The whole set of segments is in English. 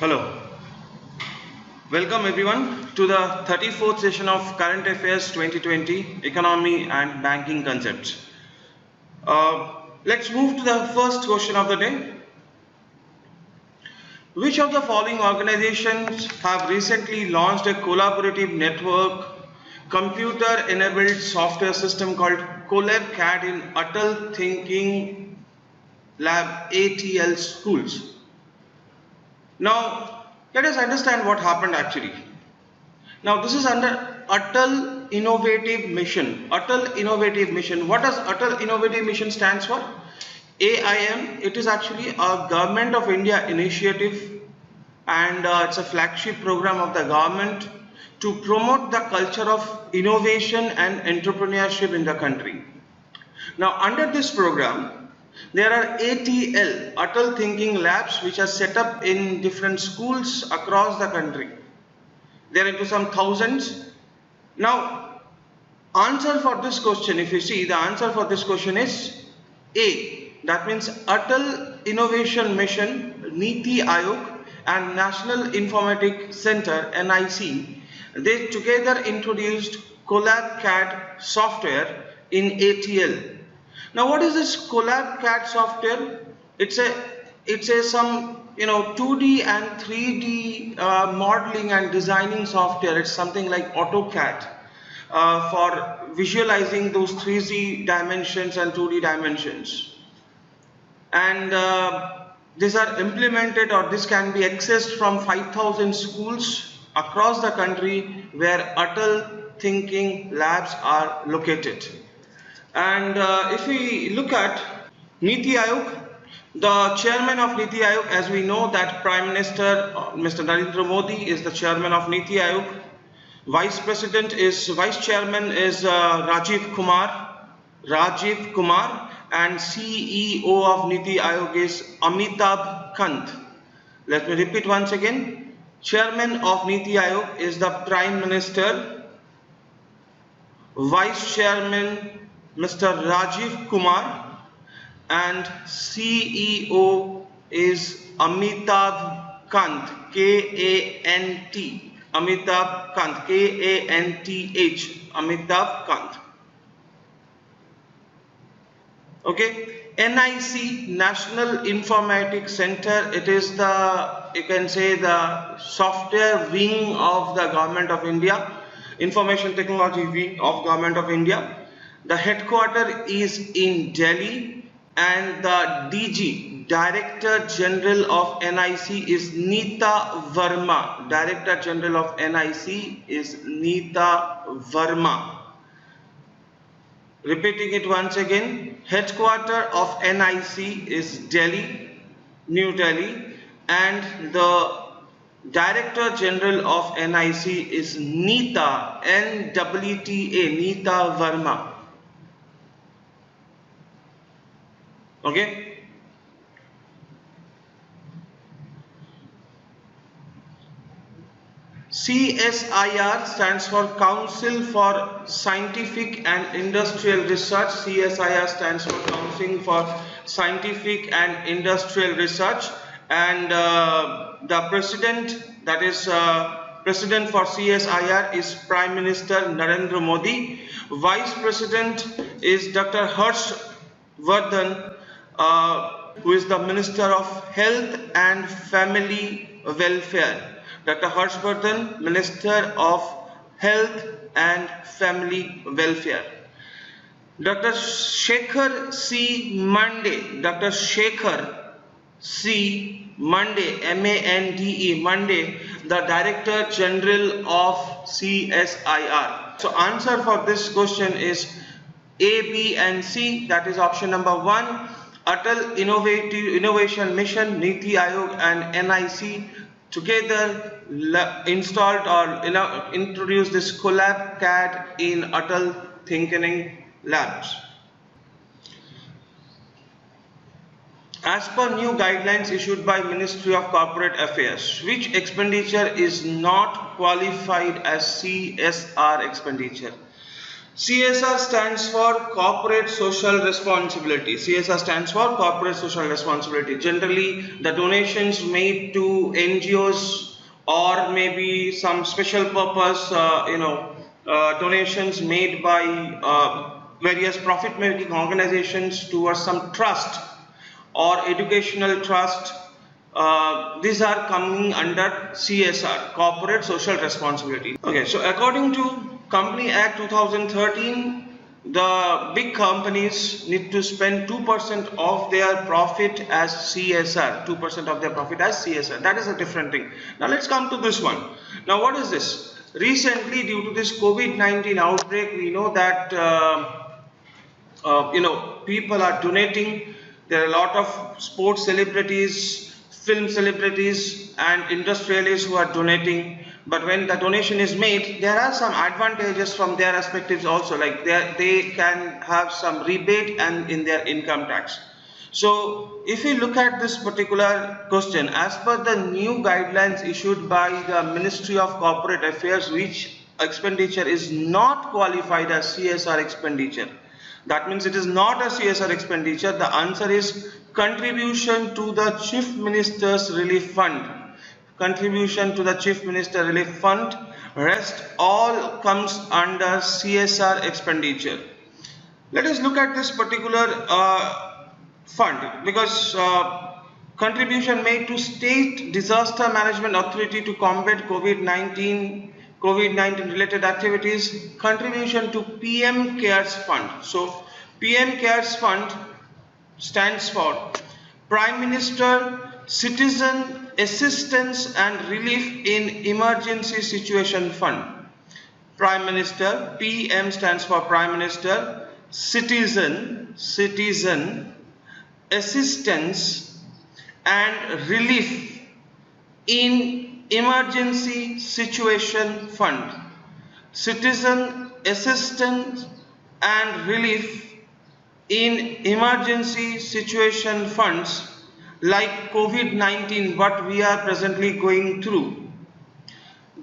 Hello, welcome everyone to the 34th session of Current Affairs 2020 Economy and Banking Concepts. Let's move to the first question of the day. Which of the following organizations have recently launched a collaborative network computer-enabled software system called CollabCAD in Atal Thinking Lab ATL schools? Now, let us understand what happened actually. Now, this is under Atal Innovative Mission. Atal Innovative Mission. What does Atal Innovative Mission stands for? AIM. It is actually a Government of India initiative, and it's a flagship program of the government to promote the culture of innovation and entrepreneurship in the country. Now, under this program, there are ATL, Atal Thinking Labs, which are set up in different schools across the country. They are into some thousands. Now, answer for this question, if you see, the answer for this question is A. That means Atal Innovation Mission, Niti Aayog and National Informatics Center, NIC, they together introduced CollabCAD software in ATL. Now, what is this CollabCAD software? It's a some 2D and 3D modeling and designing software. It's something like AutoCAD for visualizing those 3D dimensions and 2D dimensions. And these are implemented, or this can be accessed from 5,000 schools across the country where Atal Thinking Labs are located. And if we look at Niti Aayog, the chairman of Niti Aayog, as we know that Prime Minister Mr. Narendra Modi is the chairman of Niti Aayog. Vice chairman is Rajiv Kumar, and CEO of Niti Aayog is Amitabh Kant. Let me repeat once again. Chairman of Niti Aayog is the Prime Minister. Vice Chairman Mr. Rajiv Kumar, and CEO is Amitabh Kant, K-A-N-T, Amitabh Kant, K-A-N-T-H, Amitabh Kant. Okay, NIC, National Informatics Center, it is the, you can say, the software wing of the Government of India, Information Technology wing of Government of India. The headquarters is in Delhi, and the DG, Director General of NIC, is Neeta Verma. Director General of NIC is Neeta Verma. Repeating it once again, headquarters of NIC is Delhi, New Delhi, and the Director General of NIC is Neeta, N-E-E-T-A, Neeta Verma. Okay. CSIR stands for Council for Scientific and Industrial Research. CSIR stands for Council for Scientific and Industrial Research, and the president, that is president for CSIR, is Prime Minister Narendra Modi. Vice President is Dr. Harsh Vardhan, who is the Minister of Health and Family Welfare. Dr. Harsh Vardhan, Minister of Health and Family Welfare. Dr. Shekhar C. Mande, Dr. Shekhar C. Mande, M-A-N-D-E, Mande, the Director General of CSIR. So answer for this question is A, B and C, that is option number 1. Atal Innovation Mission, Niti Aayog and NIC together installed or introduced this CollabCAD in Atal Thinking Labs. As per new guidelines issued by Ministry of Corporate Affairs, which expenditure is not qualified as CSR expenditure? CSR stands for corporate social responsibility. CSR stands for corporate social responsibility. Generally, the donations made to NGOs or maybe some special purpose, donations made by various profit-making organizations towards some trust or educational trust. These are coming under CSR, corporate social responsibility. Okay, so according to Company Act 2013, the big companies need to spend 2% of their profit as CSR. 2% of their profit as CSR. That is a different thing. Now let's come to this one. Now what is this? Recently, due to this COVID-19 outbreak, we know that people are donating. There are a lot of sports celebrities, film celebrities and industrialists who are donating. But when the donation is made, there are some advantages from their perspectives also, like they can have some rebate and in their income tax. So if we look at this particular question, as per the new guidelines issued by the Ministry of Corporate Affairs, which expenditure is not qualified as CSR expenditure, that means it is not a CSR expenditure. The answer is contribution to the Chief Minister's Relief Fund. Contribution to the Chief Minister Relief Fund. Rest all comes under CSR expenditure. Let us look at this particular fund, because contribution made to State Disaster Management Authority to combat COVID-19 related activities, contribution to PM CARES Fund. So PM CARES Fund stands for Prime Minister Citizen Assistance and Relief in Emergency Situation Fund. Prime Minister, PM stands for Prime Minister, Citizen Assistance and Relief in Emergency Situation Fund. Citizen Assistance and Relief in Emergency Situation Funds like COVID-19, what we are presently going through.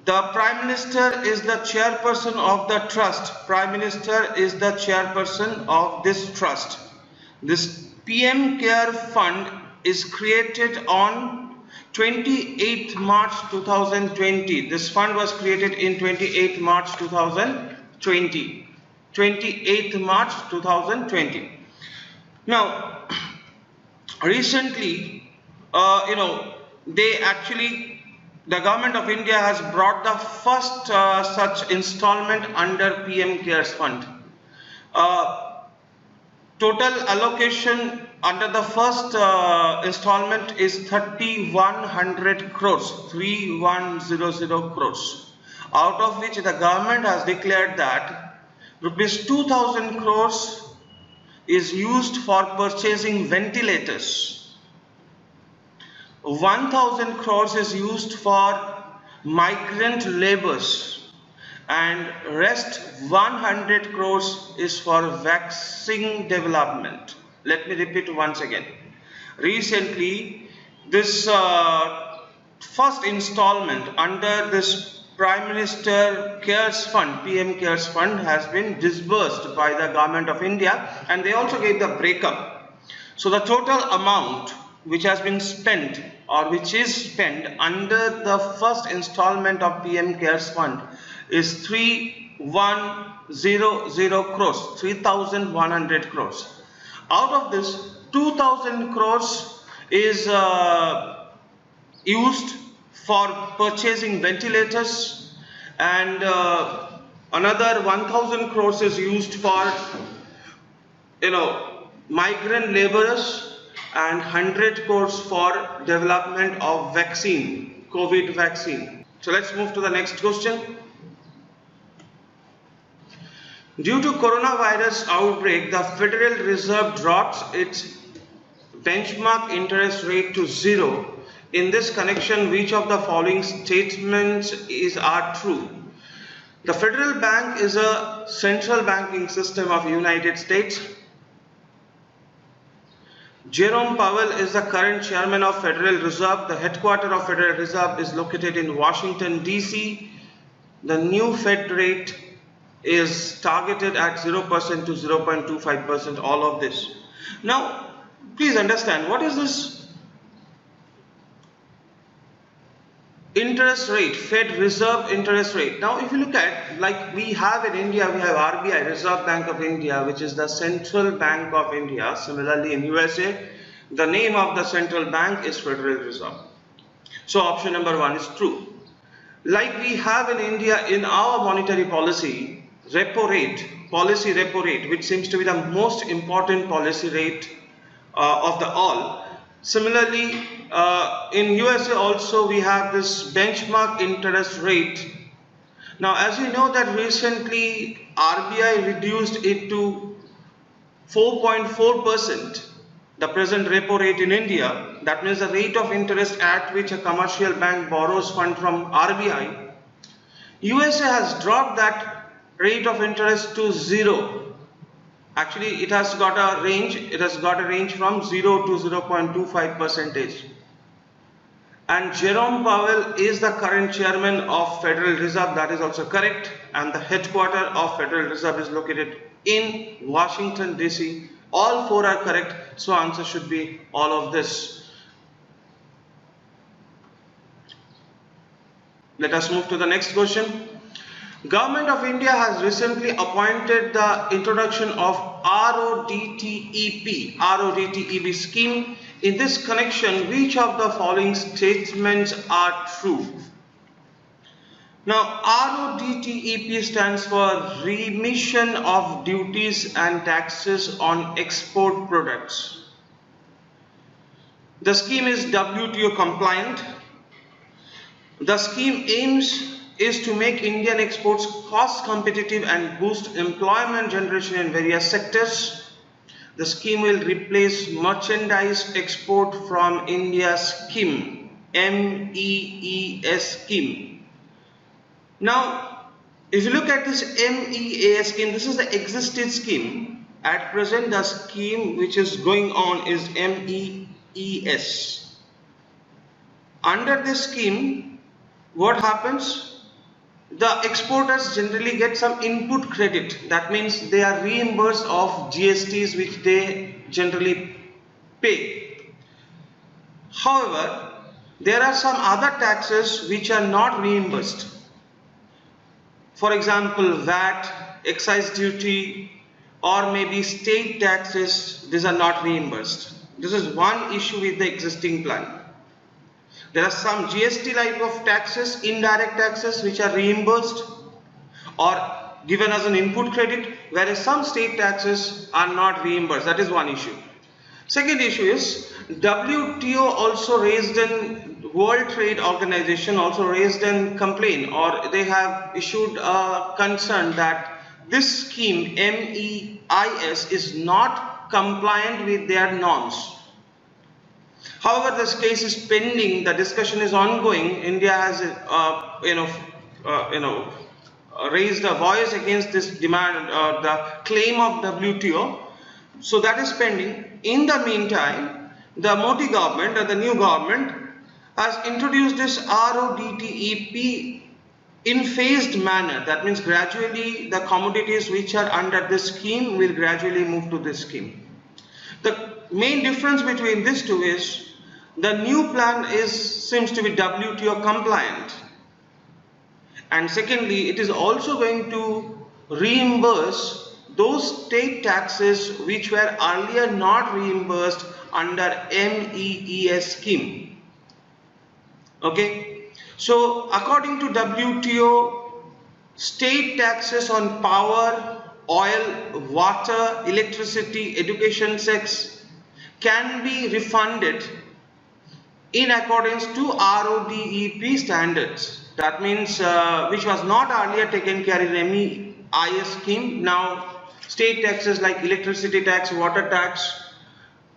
The Prime Minister is the chairperson of the trust. Prime Minister is the chairperson of this trust. This PM CARE Fund is created on 28th March 2020. This fund was created in 28th March 2020. 28th March 2020. Now, recently, the government of India has brought the first such installment under PM CARES Fund. Total allocation under the first installment is 3100 crores, 3100 crores, out of which the government has declared that rupees 2000 crores is used for purchasing ventilators, 1000 crores is used for migrant laborers, and rest 100 crores is for vaccine development. Let me repeat once again. Recently, this first installment under this Prime Minister CARES Fund, PM CARES Fund, has been disbursed by the Government of India, and they also gave the breakup. So the total amount which has been spent or which is spent under the first installment of PM CARES Fund is 3100 crores, 3100 crores. Out of this, 2000 crores is used for purchasing ventilators, and another 1000 crores is used for migrant laborers, and 100 crores for development of vaccine, COVID vaccine. So let's move to the next question. Due to coronavirus outbreak, the Federal Reserve drops its benchmark interest rate to 0. In this connection, which of the following statements are true? The Federal Bank is a central banking system of United States. Jerome Powell is the current chairman of Federal Reserve. The headquarters of Federal Reserve is located in Washington, D.C. The new Fed rate is targeted at 0% to 0.25%, all of this. Now, please understand, what is this interest rate, Fed Reserve interest rate? Now, if you look at, like we have in India, we have RBI, Reserve Bank of India, which is the Central Bank of India. Similarly, in USA, the name of the central bank is Federal Reserve. So, option number 1 is true. Like we have in India in our monetary policy, repo rate, policy repo rate, which seems to be the most important policy rate of the all. Similarly, in USA also we have this benchmark interest rate. Now, as you know that recently RBI reduced it to 4.4%, the present repo rate in India. That means the rate of interest at which a commercial bank borrows fund from RBI. USA has dropped that rate of interest to 0. Actually, it has got a range. It has got a range from 0 to 0.25%. And Jerome Powell is the current chairman of Federal Reserve. That is also correct. And the headquarters of Federal Reserve is located in Washington, D.C. All 4 are correct. So answer should be all of this. Let us move to the next question. Government of India has recently appointed the introduction of RODTEP scheme. In this connection, which of the following statements are true? Now, RODTEP stands for Remission of Duties and Taxes on Export Products. The scheme is WTO compliant. The scheme is to make Indian exports cost competitive and boost employment generation in various sectors. The scheme will replace merchandise export from India scheme, MEES scheme. Now, if you look at this MEES scheme, this is the existing scheme. At present, the scheme which is going on is MEES. Under this scheme, what happens? The exporters generally get some input credit. That means they are reimbursed of GSTs which they generally pay. However, there are some other taxes which are not reimbursed. For example, VAT, excise duty, or maybe state taxes, these are not reimbursed. This is one issue with the existing plan. There are some GST type of taxes, indirect taxes, which are reimbursed or given as an input credit, whereas some state taxes are not reimbursed. That is one issue. Second issue is WTO also raised in World Trade Organization also raised a complaint, or they have issued a concern that this scheme MEIS is not compliant with their norms. However, this case is pending. The discussion is ongoing. India has, raised a voice against this demand, the claim of WTO. So that is pending. In the meantime, the Modi government, or the new government, has introduced this RODTEP in phased manner. That means gradually the commodities which are under this scheme will gradually move to this scheme. The main difference between these two is the new plan seems to be WTO compliant, and secondly, it is also going to reimburse those state taxes which were earlier not reimbursed under MEES scheme. Okay, so according to WTO, state taxes on power, oil, water, electricity, education, sex can be refunded in accordance to RODEP standards. That means which was not earlier taken care in MEIS scheme. Now state taxes like electricity tax, water tax,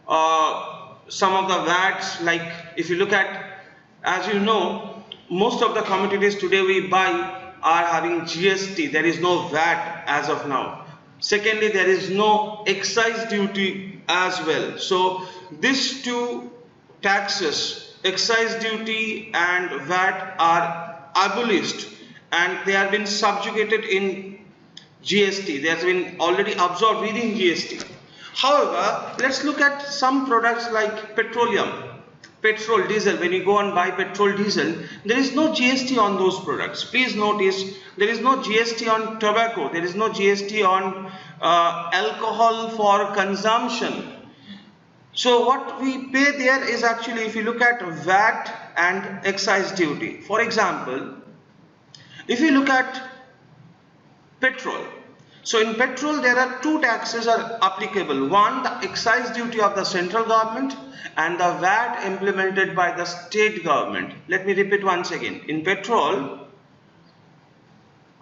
some of the VATs, like if you look at, as you know, most of the commodities today we buy are having GST. There is no VAT as of now. Secondly, there is no excise duty as well. So these two taxes, excise duty and VAT, are abolished and they have been subjugated in GST. They have been already absorbed within GST. However, let's look at some products like petroleum, petrol, diesel. When you go and buy petrol, diesel, there is no GST on those products. Please notice there is no GST on tobacco. There is no GST on alcohol for consumption. So what we pay there is actually, if you look at VAT and excise duty. For example, if you look at petrol, so in petrol there are two taxes are applicable. One, the excise duty of the central government, and the VAT implemented by the state government. Let me repeat once again. In petrol,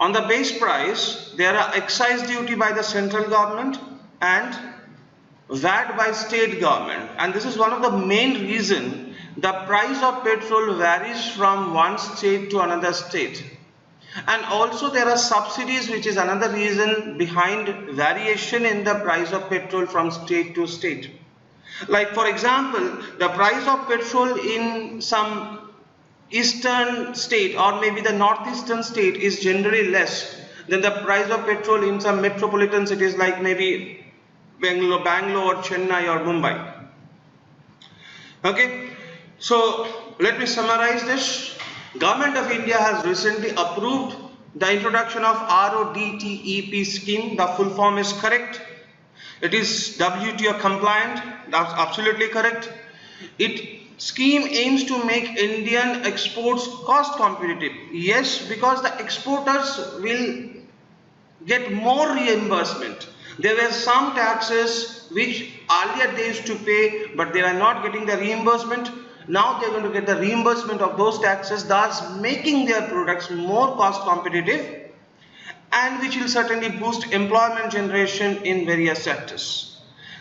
on the base price, there are excise duty by the central government and VAT by state government, and this is one of the main reason the price of petrol varies from one state to another state. And also there are subsidies, which is another reason behind variation in the price of petrol from state to state. Like for example, the price of petrol in some eastern state or maybe the northeastern state is generally less than the price of petrol in some metropolitan cities like maybe Bangalore, Chennai or Mumbai. Okay, so let me summarize this. Government of India has recently approved the introduction of RODTEP scheme. The full form is correct. It is WTO compliant. That's absolutely correct. Scheme aims to make Indian exports cost competitive. Yes, because the exporters will get more reimbursement. There were some taxes which earlier they used to pay, but they are not getting the reimbursement. Now they are going to get the reimbursement of those taxes, thus making their products more cost competitive, and which will certainly boost employment generation in various sectors.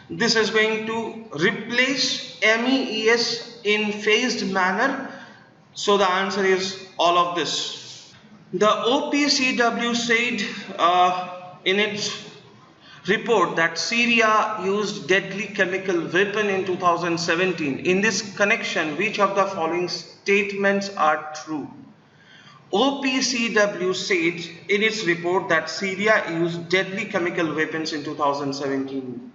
This is going to replace MEES in phased manner. So the answer is all of this. The OPCW said in its report that Syria used deadly chemical weapon in 2017. In this connection, which of the following statements are true? OPCW said in its report that Syria used deadly chemical weapons in 2017.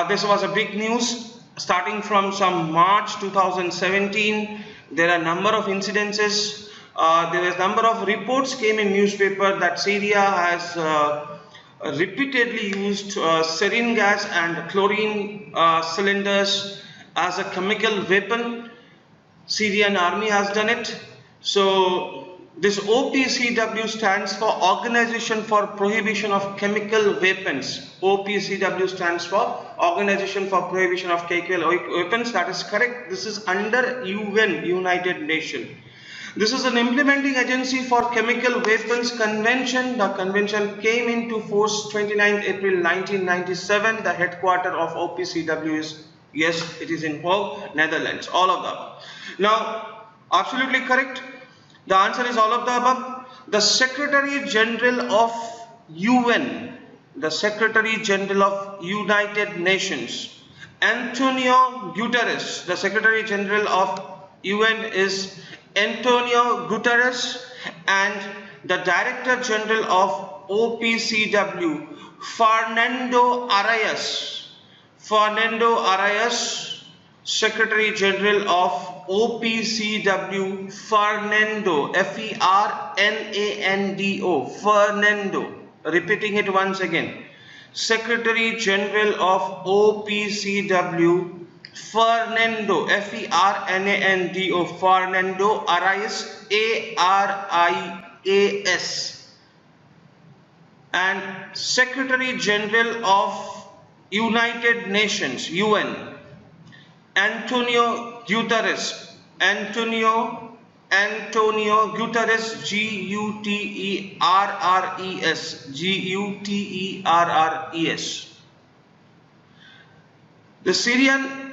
This was a big news starting from some March 2017. There are a number of incidences. There is a number of reports came in newspaper that Syria has repeatedly used sarin gas and chlorine cylinders as a chemical weapon. Syrian army has done it. So this OPCW stands for Organization for Prohibition of Chemical Weapons. OPCW stands for Organization for Prohibition of Chemical Weapons. That is correct. This is under UN, United Nations. This is an implementing agency for Chemical Weapons Convention. The convention came into force 29 April 1997. The headquarter of OPCW is, yes, it is in Hague, Netherlands. All of them. Now, absolutely correct. The answer is all of the above. The Secretary General of UN, the Secretary General of United Nations, Antonio Guterres, the Secretary General of UN is Antonio Guterres, and the Director General of OPCW, Fernando Arias. Fernando Arias, Secretary General of OPCW, Fernando, F-E-R-N-A-N-D-O, Fernando. Repeating it once again. Secretary General of OPCW, Fernando, F-E-R-N-A-N-D-O, Fernando Arias, A-R-I-A-S, and Secretary General of United Nations, UN, Antonio Guterres, Antonio Guterres, G-U-T-E-R-R-E-S, G-U-T-E-R-R-E-S. The Syrian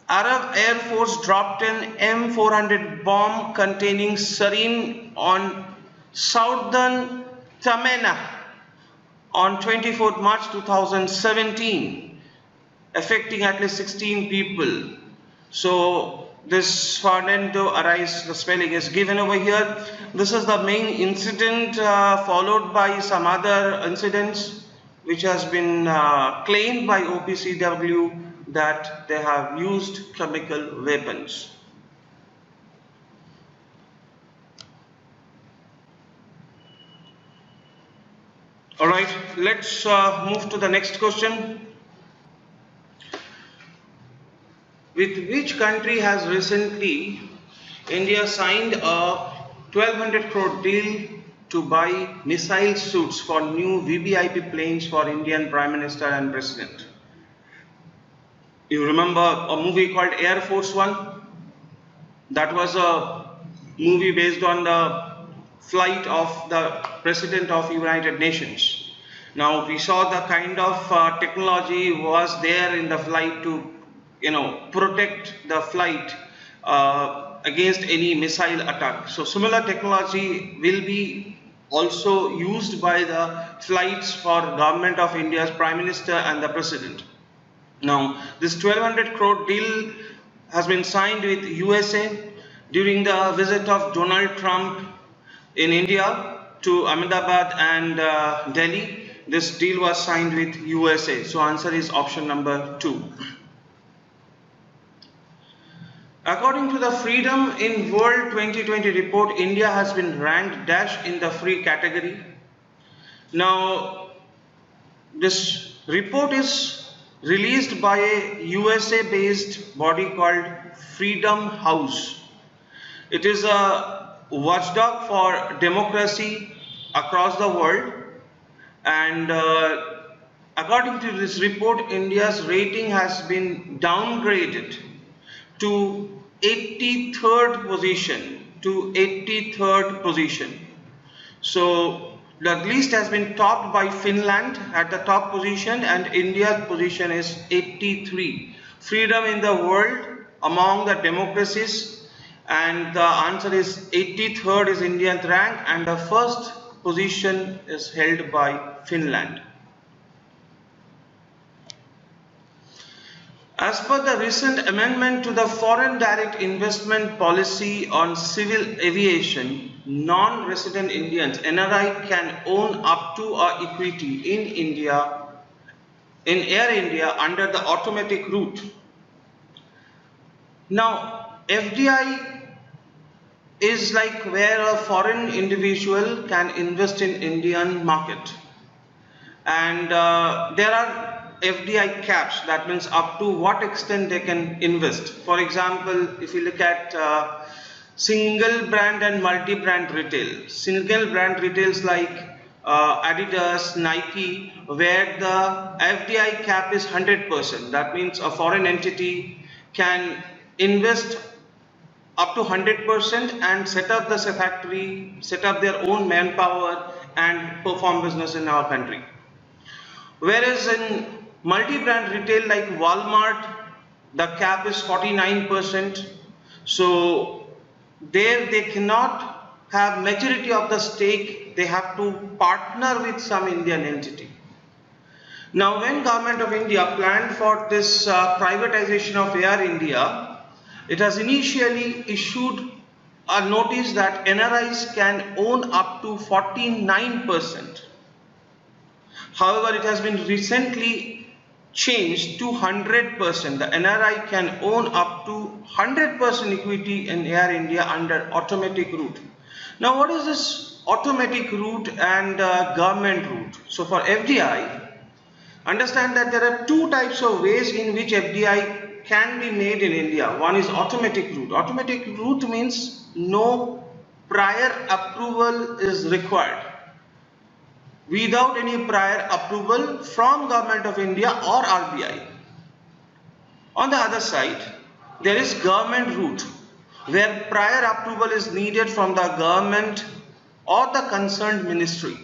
Arab Air Force dropped an M400 bomb containing sarin on southern Tamena on 24th March 2017, affecting at least 16 people. So this Fernando Arias, the spelling is given over here. This is the main incident followed by some other incidents which has been claimed by OPCW that they have used chemical weapons. Alright, let's move to the next question. With which country has recently India signed a 1200 crore deal to buy missile suits for new VVIP planes for Indian Prime Minister and President? You remember a movie called Air Force One? That was a movie based on the flight of the President of United Nations. Now we saw the kind of technology was there in the flight to protect the flight against any missile attack. So similar technology will be also used by the flights for Government of India's Prime Minister and the President. Now this 1200 crore deal has been signed with USA during the visit of Donald Trump in India to Ahmedabad and Delhi. This deal was signed with USA. So answer is option number 2. According to the Freedom in World 2020 report, India has been ranked dash in the free category. Now, this report is released by a USA-based body called Freedom House. It is a watchdog for democracy across the world, and according to this report, India's rating has been downgraded to 83rd position. So the list has been topped by Finland at the top position, and India's position is 83. Freedom in the world among the democracies, and the answer is 83rd is India's rank, and the first position is held by Finland. As per the recent amendment to the Foreign Direct Investment Policy on Civil Aviation, non-resident Indians, NRI, can own up to a equity in Air India under the automatic route. Now, FDI is like where a foreign individual can invest in Indian market, and there are FDI caps. That means up to what extent they can invest. For example, if you look at single brand and multi-brand retail. Single brand retails like Adidas, Nike, where the FDI cap is 100%. That means a foreign entity can invest up to 100% and set up the factory, set up their own manpower and perform business in our country. Whereas in multi-brand retail like Walmart, the cap is 49%. So there they cannot have majority of the stake. They have to partner with some Indian entity. Now when Government of India planned for this privatization of Air India, it has initially issued a notice that NRIs can own up to 49%. However, it has been recently changed to 100%. The NRI can own up to 100% equity in Air India under automatic route. Now, what is this automatic route and government route? So, for FDI, understand that there are two types of ways in which FDI can be made in India. One is automatic route. Automatic route means no prior approval is required. Without any prior approval from Government of India or RBI. On the other side, there is government route where prior approval is needed from the government or the concerned ministry.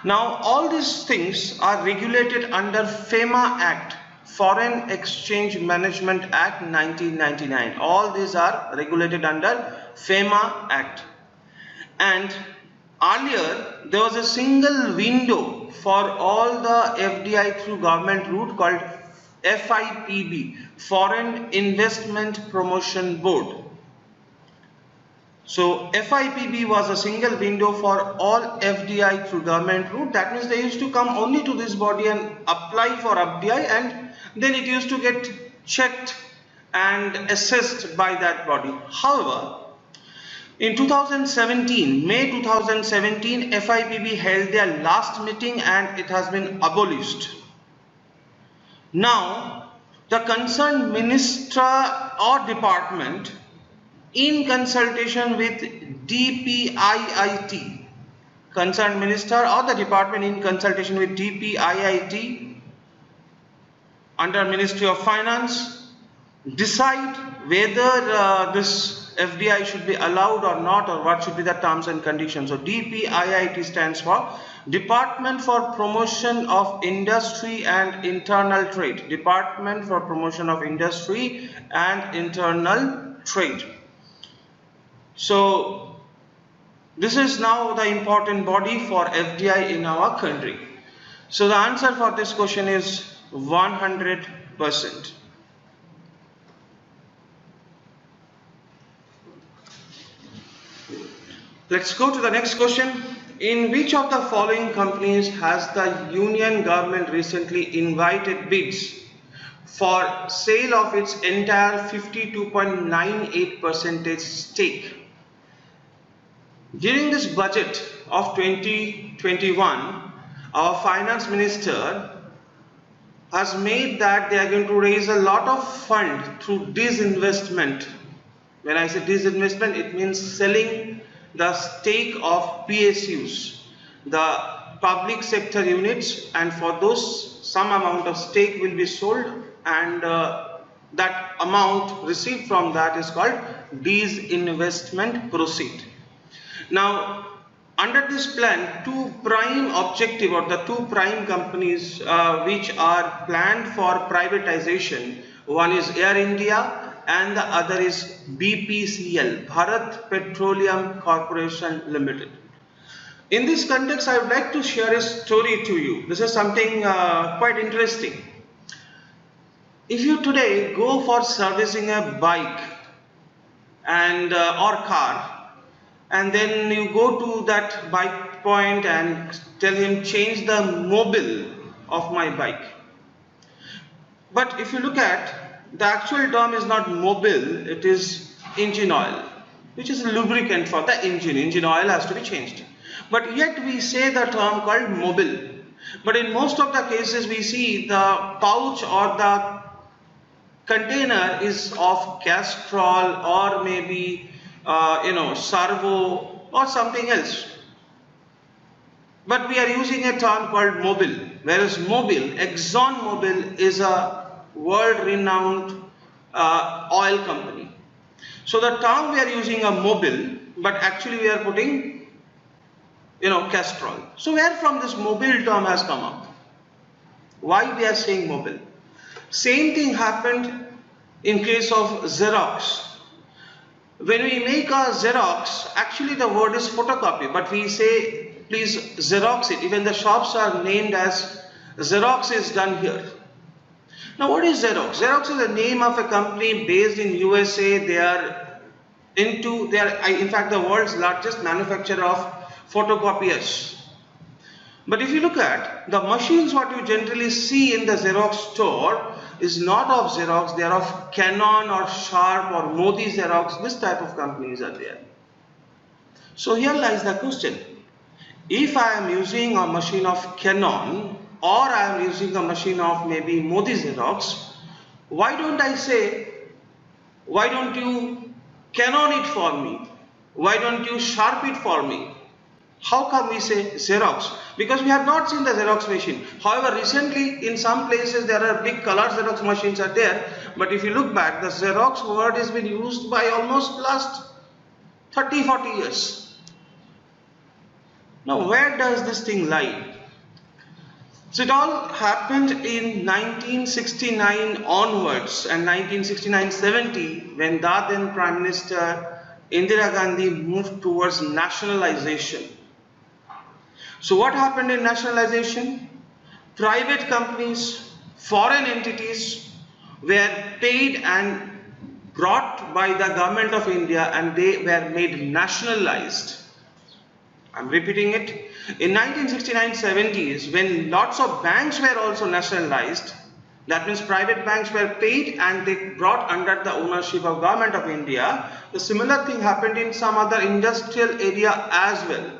Now all these things are regulated under FEMA Act, Foreign Exchange Management Act 1999. All these are regulated under FEMA Act. And earlier, there was a single window for all the FDI through government route called FIPB, Foreign Investment Promotion Board. So FIPB was a single window for all FDI through government route. That means they used to come only to this body and apply for FDI, and then it used to get checked and assessed by that body. However, in 2017, May 2017, FIPB held their last meeting and it has been abolished. Now, the concerned minister or department, in consultation with DPIIT, concerned minister or the department in consultation with DPIIT under Ministry of Finance, decide whether this FDI should be allowed or not, or what should be the terms and conditions. So DPIIT stands for Department for Promotion of Industry and Internal Trade. Department for Promotion of Industry and Internal Trade. So this is now the important body for FDI in our country. So the answer for this question is 100%. Let's go to the next question. In which of the following companies has the Union government recently invited bids for sale of its entire 52.98% stake? During this budget of 2021, our finance minister has made that they are going to raise a lot of fund through disinvestment. When I say disinvestment, it means selling the stake of PSUs, the public sector units, and for those some amount of stake will be sold, and that amount received from that is called disinvestment proceed. Now, under this plan, two prime objective or the two prime companies which are planned for privatization, one is Air India and the other is BPCL, Bharat Petroleum Corporation Limited. In this context, I would like to share a story to you. This is something quite interesting. If you today go for servicing a bike and or car, and then you go to that bike point and tell him change the mobile of my bike. But if you look at, the actual term is not mobile, it is engine oil, which is a lubricant for the engine. Engine oil has to be changed. But yet we say the term called mobile. But in most of the cases we see the pouch or the container is of Castrol or maybe Servo or something else. But we are using a term called mobile, whereas Mobil, Exxon Mobil is a world-renowned oil company. So the term we are using a mobile, but actually we are putting, Castrol. So where from this mobile term has come up? Why we are saying mobile? Same thing happened in case of Xerox. When we make a Xerox, actually the word is photocopy, but we say please Xerox it. Even the shops are named as Xerox is done here. Now what is Xerox? Xerox is the name of a company based in USA. They are in fact the world's largest manufacturer of photocopiers. But if you look at the machines, what you generally see in the Xerox store is not of Xerox, they are of Canon or Sharp or Modi Xerox. This type of companies are there. So here lies the question. If I am using a machine of Canon or I am using a machine of maybe Modi Xerox, why don't I say, why don't you Canon it for me? Why don't you Sharp it for me? How come we say Xerox? Because we have not seen the Xerox machine. However, recently in some places there are big color Xerox machines are there. But if you look back, the Xerox word has been used by almost last 30-40 years. Now where does this thing lie? So it all happened in 1969 onwards and 1969-70 when the then Prime Minister Indira Gandhi moved towards nationalization. So what happened in nationalization? Private companies foreign entities were paid and brought by the government of India and they were made nationalized. I'm repeating it. In 1969-70s, when lots of banks were also nationalized, that means private banks were paid and they brought under the ownership of government of India. The similar thing happened in some other industrial area as well.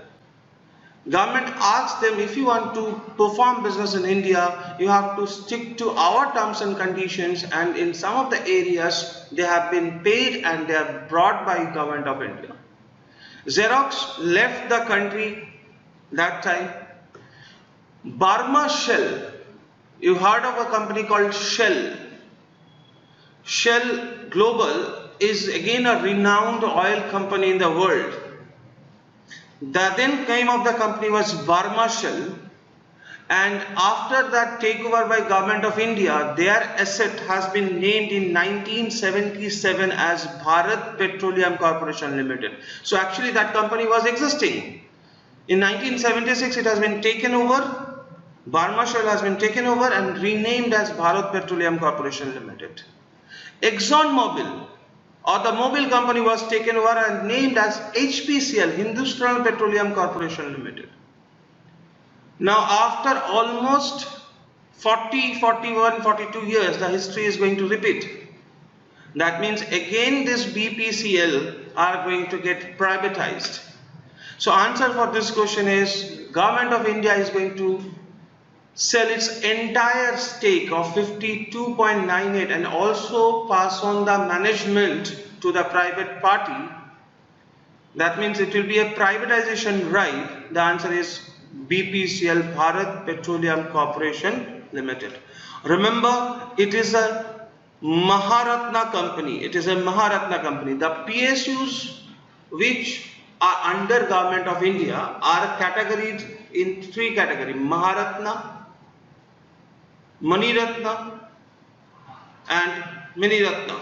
Government asked them, if you want to perform business in India, you have to stick to our terms and conditions, and in some of the areas they have been paid and they are brought by government of India. Xerox left the country that time. Burma Shell, you heard of a company called Shell. Shell Global is again a renowned oil company in the world. The then name of the company was Burma Shell, and after that takeover by government of India, their asset has been named in 1977 as Bharat Petroleum Corporation Limited. So actually that company was existing. In 1976 it has been taken over, Burma Shell has been taken over and renamed as Bharat Petroleum Corporation Limited. Exxon Mobil, or the Mobil company, was taken over and named as HPCL, Hindustan Petroleum Corporation Limited. Now after almost 40, 41, 42 years, the history is going to repeat. That means again this BPCL are going to get privatized. So answer for this question is, government of India is going to sell its entire stake of 52.98 and also pass on the management to the private party. That means it will be a privatization right. The answer is BPCL, Bharat Petroleum Corporation Limited. Remember, it is a Maharatna company. It is a Maharatna company. The PSUs which are under government of India are categorized in three categories: Maharatna, Maniratna and Miniratna.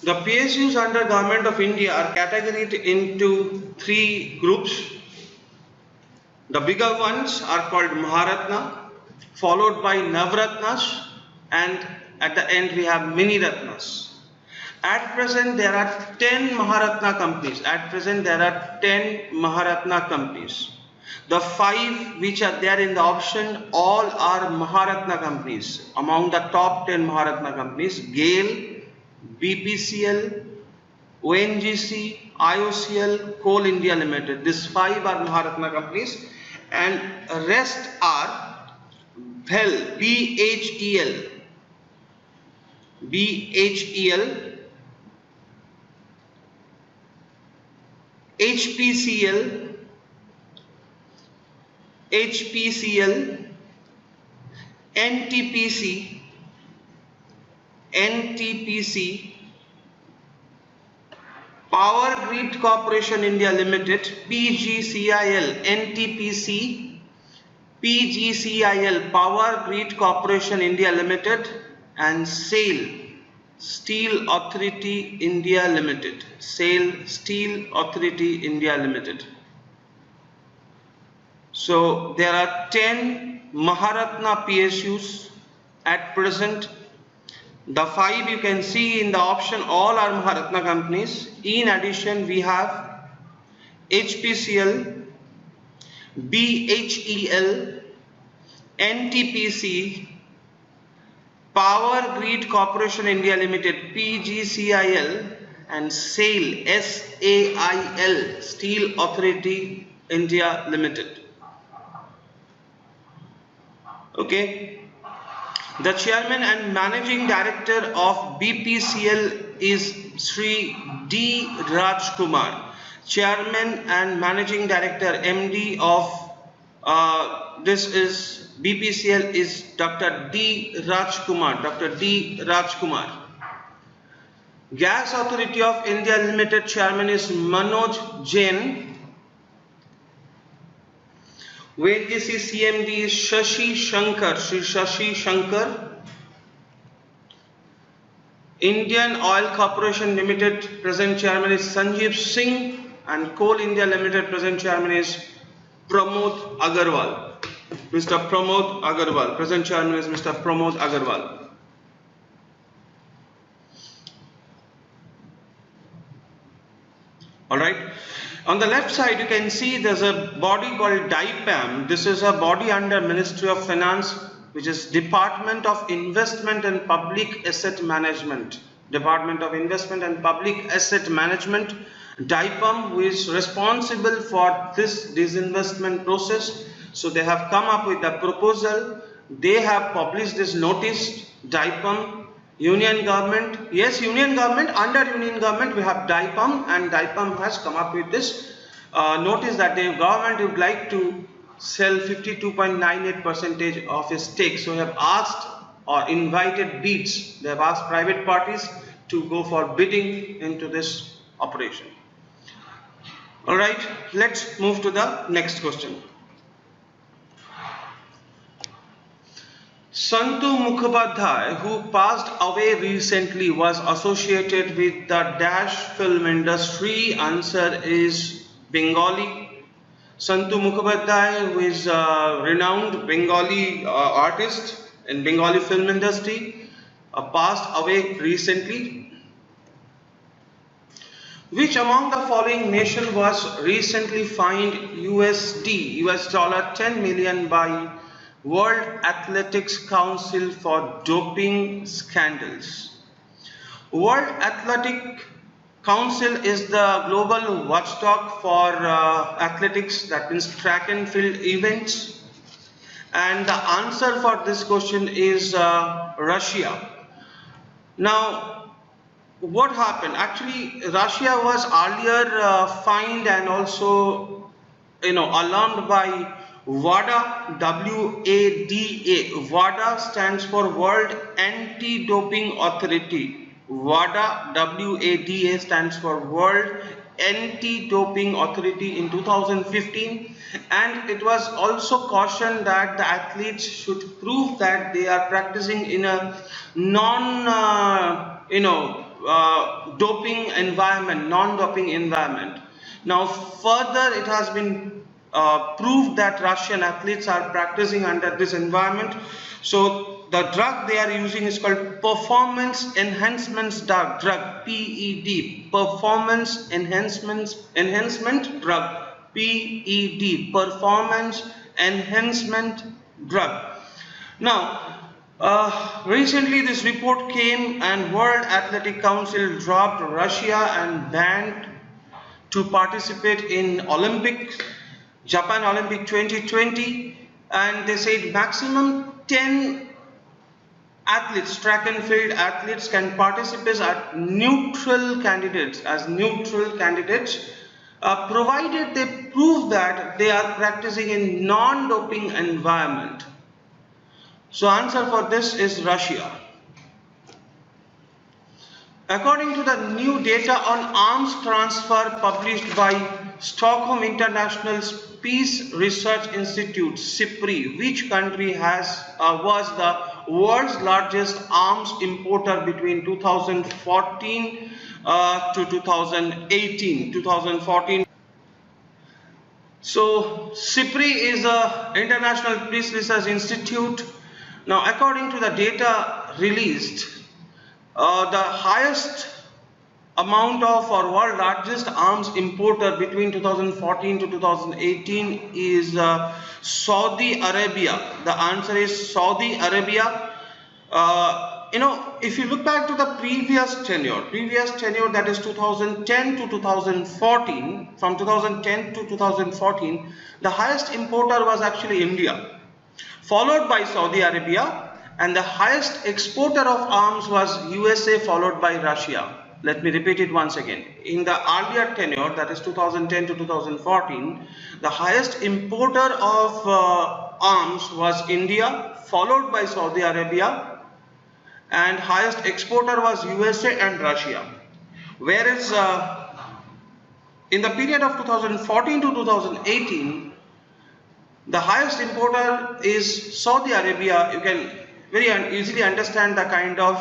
The PSUs under government of India are categorized into three groups. The bigger ones are called Maharatna, followed by Navratnas, and at the end we have Miniratnas. At present there are 10 Maharatna companies. The 5 which are there in the option, all are Maharatna companies. Among the top 10 Maharatna companies, GAIL, BPCL, ONGC, IOCL, Coal India Limited. These 5 are Maharatna companies, and rest are BHEL, HPCL, NTPC, Power Grid Corporation India Limited, PGCIL, NTPC, PGCIL, Power Grid Corporation India Limited, and SAIL, Steel Authority India Limited. SAIL, Steel Authority India Limited. So there are 10 Maharatna PSUs at present. The 5 you can see in the option, all are Maharatna companies. In addition, we have HPCL, BHEL, NTPC, Power Grid Corporation India Limited, PGCIL, and SAIL, SAIL, Steel Authority India Limited. Okay. The chairman and managing director of BPCL is Sri D. Rajkumar. Chairman and managing director, MD of this is BPCL is Dr. D. Rajkumar. Dr. D. Rajkumar. Gas Authority of India Limited chairman is Manoj Jain. ONGC CMD is Shashi Shankar, Sri Shashi Shankar. Indian Oil Corporation Limited present chairman is Sanjeev Singh, and Coal India Limited present chairman is Pramod Agarwal. Mr. Pramod Agarwal. Present chairman is Mr. Pramod Agarwal. Alright. On the left side, you can see there's a body called DIPAM. This is a body under Ministry of Finance, which is Department of Investment and Public Asset Management. Department of Investment and Public Asset Management. DIPAM, who is responsible for this disinvestment process. So they have come up with a proposal. They have published this notice. DIPAM, Union government, yes, Union government, under Union government we have DIPAM, and DIPAM has come up with this notice that the government would like to sell 52.98% of its stake. So we have asked or invited bids, they have asked private parties to go for bidding into this operation. Alright, let's move to the next question. Santu Mukhopadhyay, who passed away recently, was associated with the dash film industry. Answer is Bengali. Santu Mukhopadhyay, who is a renowned Bengali artist in Bengali film industry, passed away recently. Which among the following nation was recently fined US dollar 10 million by World Athletics Council for doping scandals? World Athletic Council is the global watchdog for athletics, that means track and field events. And the answer for this question is Russia. Now, what happened? Actually, Russia was earlier fined and also, alarmed by WADA, W-A-D-A. WADA stands for World Anti-Doping Authority. WADA, W-A-D-A stands for World Anti-Doping Authority in 2015, and it was also cautioned that the athletes should prove that they are practicing in a doping environment, non-doping environment. Now further it has been proved that Russian athletes are practicing under this environment. So the drug they are using is called performance enhancement drug, PED, performance enhancement drug, PED, performance enhancement drug. Now recently this report came and World Athletic Council dropped Russia and banned to participate in Japan Olympic 2020, and they said maximum 10 athletes, track and field athletes, can participate as neutral candidates, provided they prove that they are practicing in non-doping environment. So answer for this is Russia. According to the new data on arms transfer published by Stockholm International Peace Research Institute, SIPRI, which country was the world's largest arms importer between 2014 to 2018? 2014. So SIPRI is a International Peace Research Institute. Now according to the data released, the highest amount of or world largest arms importer between 2014 to 2018 is Saudi Arabia. The answer is Saudi Arabia. If you look back to the previous tenure that is 2010 to 2014, from 2010 to 2014, the highest importer was actually India, followed by Saudi Arabia, and the highest exporter of arms was USA, followed by Russia. Let me repeat it once again. In the earlier tenure, that is 2010 to 2014, the highest importer of arms was India, followed by Saudi Arabia, and highest exporter was USA and Russia. Whereas in the period of 2014 to 2018, the highest importer is Saudi Arabia. You can very easily understand the kind of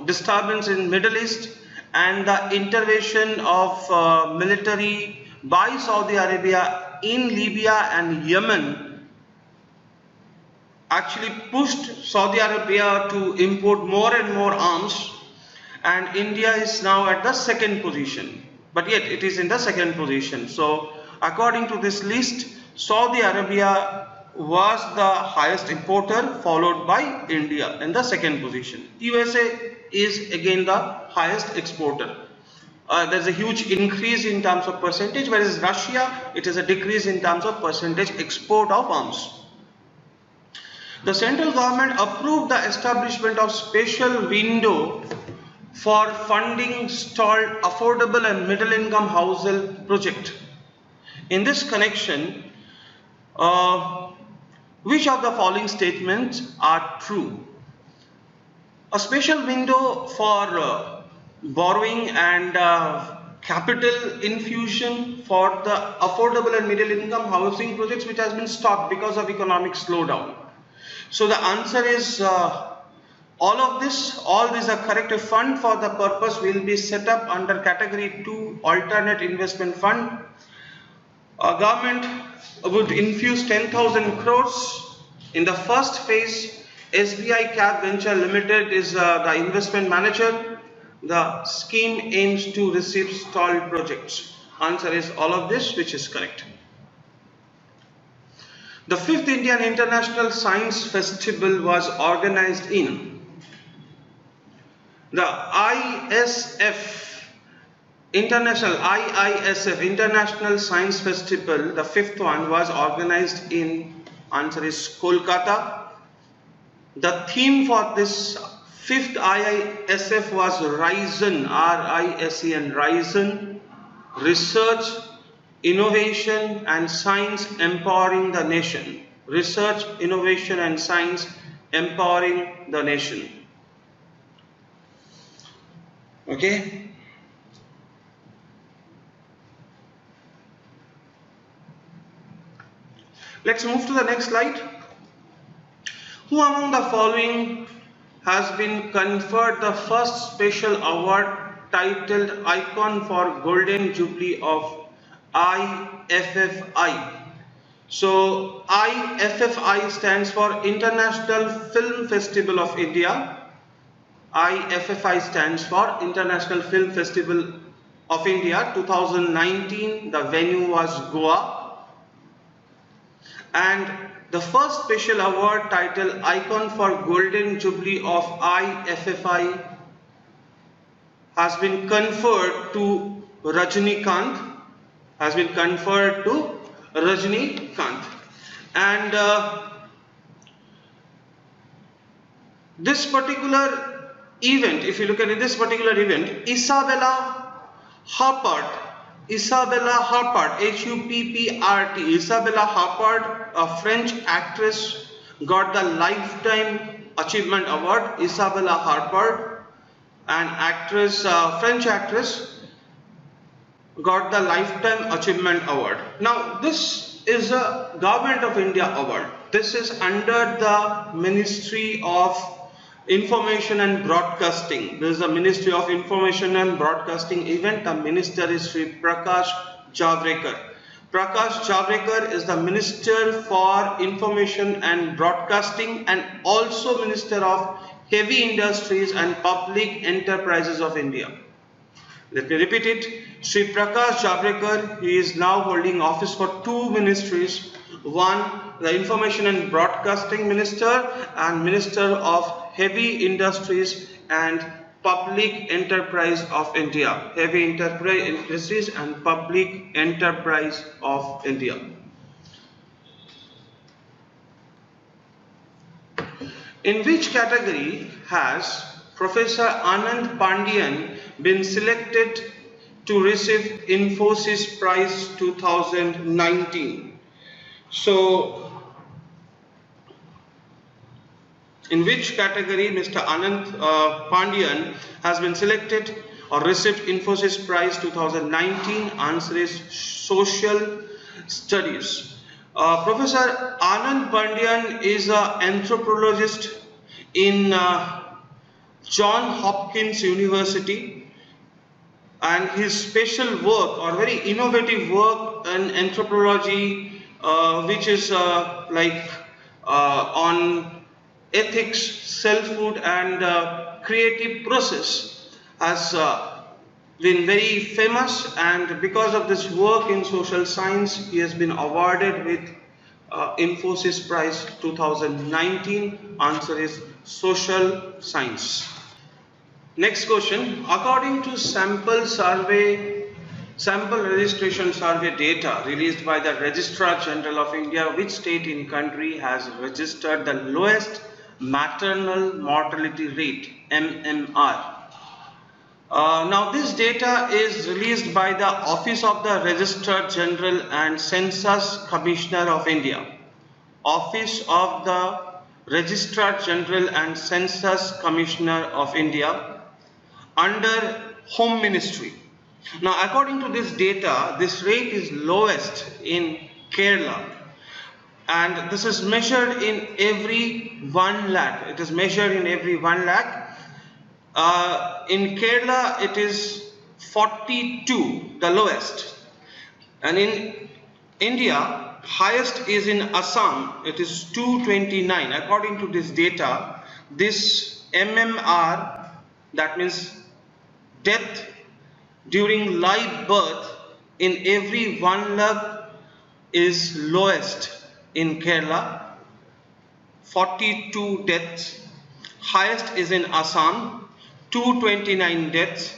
disturbance in Middle East and the intervention of military by Saudi Arabia in Libya and Yemen actually pushed Saudi Arabia to import more and more arms, and India is now at the second position, but yet it is in the second position. So according to this list, Saudi Arabia was the highest importer, followed by India in the second position. USA is again the highest exporter. There's a huge increase in terms of percentage, whereas Russia, it is a decrease in terms of percentage export of arms. The central government approved the establishment of special window for funding stalled affordable and middle income household project. In this connection, which of the following statements are true? A special window for borrowing and capital infusion for the affordable and middle income housing projects, which has been stopped because of economic slowdown. So the answer is all of this. All these are correct. A fund for the purpose will be set up under category 2 alternate investment fund. Government would infuse 10,000 crores in the first phase. SBI Cap Venture Limited is the investment manager. The scheme aims to receive stalled projects. Answer is all of this, which is correct. The 5th Indian International Science Festival was organized in the IISF International Science Festival. The 5th one was organized in, answer is Kolkata. The theme for this 5th IISF was RISEN, R-I-S-E-N, RISEN, Research, Innovation and Science Empowering the Nation. Research, Innovation and Science Empowering the Nation. Okay. Let's move to the next slide. Who among the following has been conferred the first special award titled Icon for Golden Jubilee of IFFI? So IFFI stands for International Film Festival of India. IFFI stands for International Film Festival of India 2019. The venue was Goa. And the first special award titled Icon for Golden Jubilee of IFFI has been conferred to Rajinikanth. And this particular event, if you look at this particular event, Isabella Huppert, H-U-P-P-R-T, Isabella Huppert, a French actress, got the Lifetime Achievement Award. Isabella Huppert, an actress, French actress, got the Lifetime Achievement Award. Now, this is a Government of India award. This is under the Ministry of Information and Broadcasting. This is the Ministry of Information and Broadcasting event. The minister is Sri Prakash Javadekar. Prakash Javadekar is the Minister for Information and Broadcasting and also Minister of Heavy Industries and Public Enterprises of India. Let me repeat it. Sri Prakash Javadekar, he is now holding office for two ministries. One, the Information and Broadcasting Minister and Minister of Heavy Industries and Public Enterprise of India. Heavy Industries and Public Enterprise of India. In which category has Professor Anand Pandian been selected to receive Infosys Prize 2019? So, in which category Mr. Anand Pandian has been selected or received Infosys Prize 2019? Answer is Social Studies. Professor Anand Pandian is an anthropologist in John Hopkins University, and his special work or very innovative work in anthropology, which is on ethics, self-food and creative process has been very famous, and because of this work in social science, he has been awarded with Infosys Prize 2019. Answer is social science. Next question. According to sample registration survey data released by the Registrar General of India, which state in country has registered the lowest maternal mortality rate, MMR? Now this data is released by the Office of the Registrar General and Census Commissioner of India. Office of the Registrar General and Census Commissioner of India under Home Ministry. Now according to this data, this rate is lowest in Kerala, and this is measured in every 1 lakh. It is measured in every 1 lakh. In Kerala it is 42, the lowest, and in India highest is in Assam. It is 229. According to this data, this MMR, that means death during live birth in every 1 lakh, is lowest in Kerala, 42 deaths. Highest is in Assam, 229 deaths.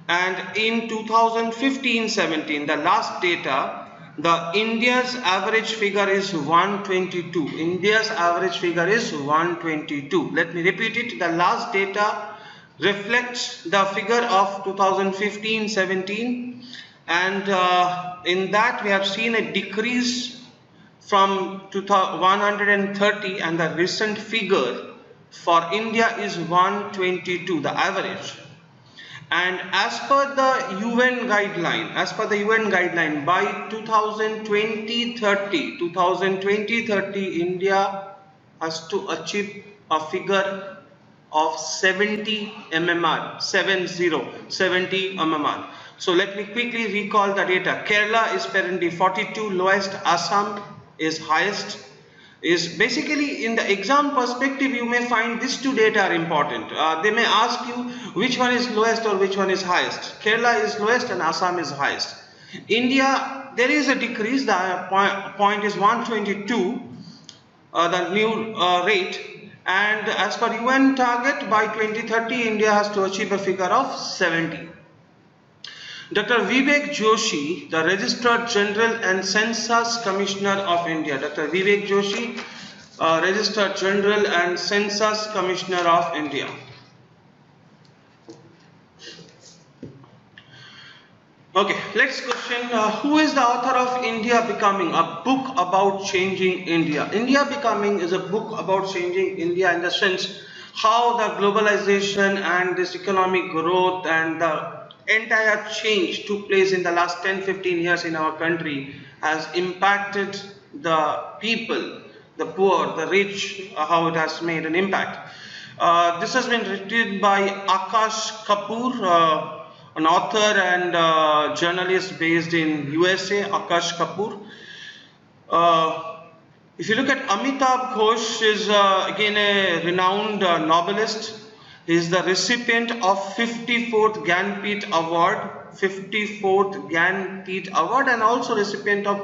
And in 2015-17, the last data, the India's average figure is 122. India's average figure is 122. Let me repeat it. The last data reflects the figure of 2015-17, and in that we have seen a decrease from 130, and the recent figure for India is 122, the average. And as per the UN guideline, by 2020-30, India has to achieve a figure of 70 MMR, 70 MMR. So let me quickly recall the data. Kerala is currently 42, lowest. Assam is highest. Is basically, in the exam perspective, you may find these two data are important. They may ask you which one is lowest or which one is highest. Kerala is lowest and Assam is highest. India, there is a decrease. The point is 122, the new rate. And as per UN target, by 2030, India has to achieve a figure of 70. Dr. Vivek Joshi, the Registrar General and Census Commissioner of India. Dr. Vivek Joshi, Registrar General and Census Commissioner of India. Okay, next question. Who is the author of India Becoming, a book about changing India? India Becoming is a book about changing India in the sense how the globalization and this economic growth and the entire change took place in the last 10-15 years in our country has impacted the people, the poor, the rich, how it has made an impact. This has been written by Akash Kapoor, an author and journalist based in USA, Akash Kapoor. If you look at Amitabh Ghosh, is again a renowned novelist. He is the recipient of 54th Gyanpith Award, and also recipient of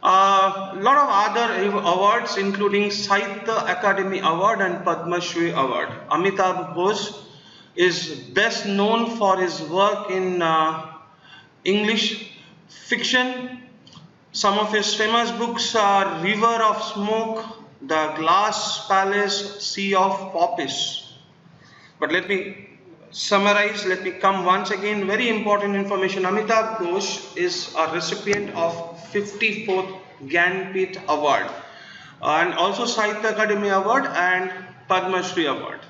a lot of other awards, including Sahitya Academy Award and Padma Shri Award. Amitabh Ghosh is best known for his work in English fiction. Some of his famous books are River of Smoke, The Glass Palace, Sea of Poppies. But let me summarize, let me come once again. Very important information. Amitabh Ghosh is a recipient of 54th Gyanpith Award and also Sahitya Academy Award and Padma Shri Award.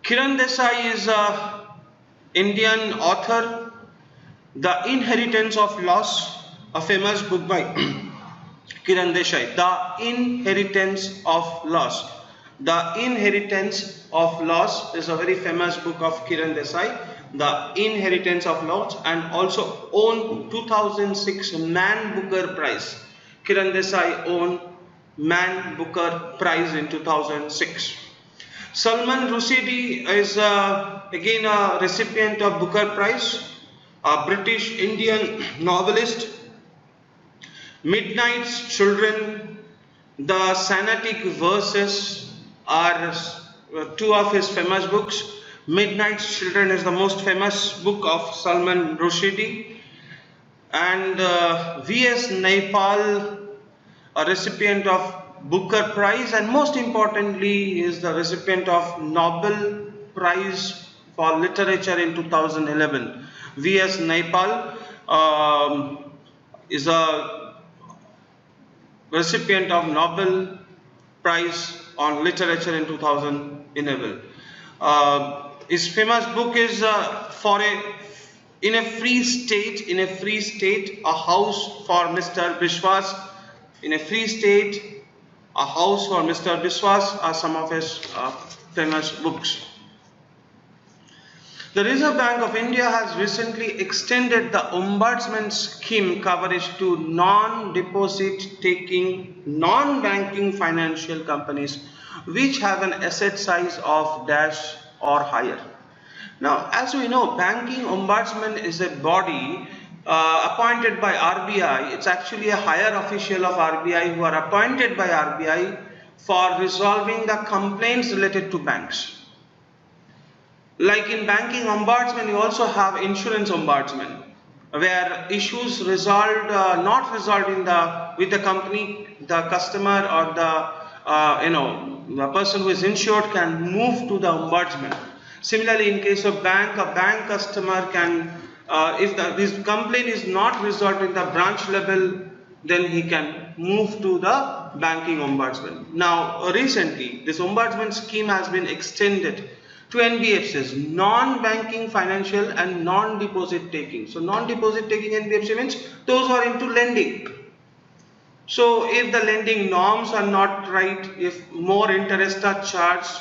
Kiran Desai is an Indian author. The Inheritance of Loss, a famous book by Kiran Desai. The Inheritance of Loss. The Inheritance of Loss is a very famous book of Kiran Desai. The Inheritance of Loss, and also won 2006 Man Booker Prize. Kiran Desai won Man Booker Prize in 2006. Salman Rushdie is again a recipient of Booker Prize, a British Indian novelist. Midnight's Children, The Sanatic Verses are two of his famous books. Midnight's Children is the most famous book of Salman Rushdie, and V.S. Naipaul, a recipient of Booker Prize, and most importantly is the recipient of Nobel Prize for Literature in 2011. V.S. Naipaul is a recipient of Nobel Prize on Literature in 2011. His famous book is In a Free State, a House for Mr. Biswas. In a Free State, a House for Mr. Biswas are some of his famous books. The Reserve Bank of India has recently extended the Ombudsman scheme coverage to non-deposit taking, non-banking financial companies which have an asset size of dash or higher. Now, as we know, Banking Ombudsman is a body appointed by RBI. It's actually a higher official of RBI who are appointed by RBI for resolving the complaints related to banks. Like in Banking Ombudsman, you also have Insurance Ombudsman, where issues resolved, not resolved with the company, the customer or the person who is insured can move to the Ombudsman. Similarly, in case of bank, a bank customer can, if this complaint is not resolved in the branch level, then he can move to the Banking Ombudsman. Now, recently, this Ombudsman scheme has been extended to NBFCs, non-banking financial and non-deposit taking. So, non-deposit taking NBFC means those who are into lending. So, if the lending norms are not right, if more interest are charged,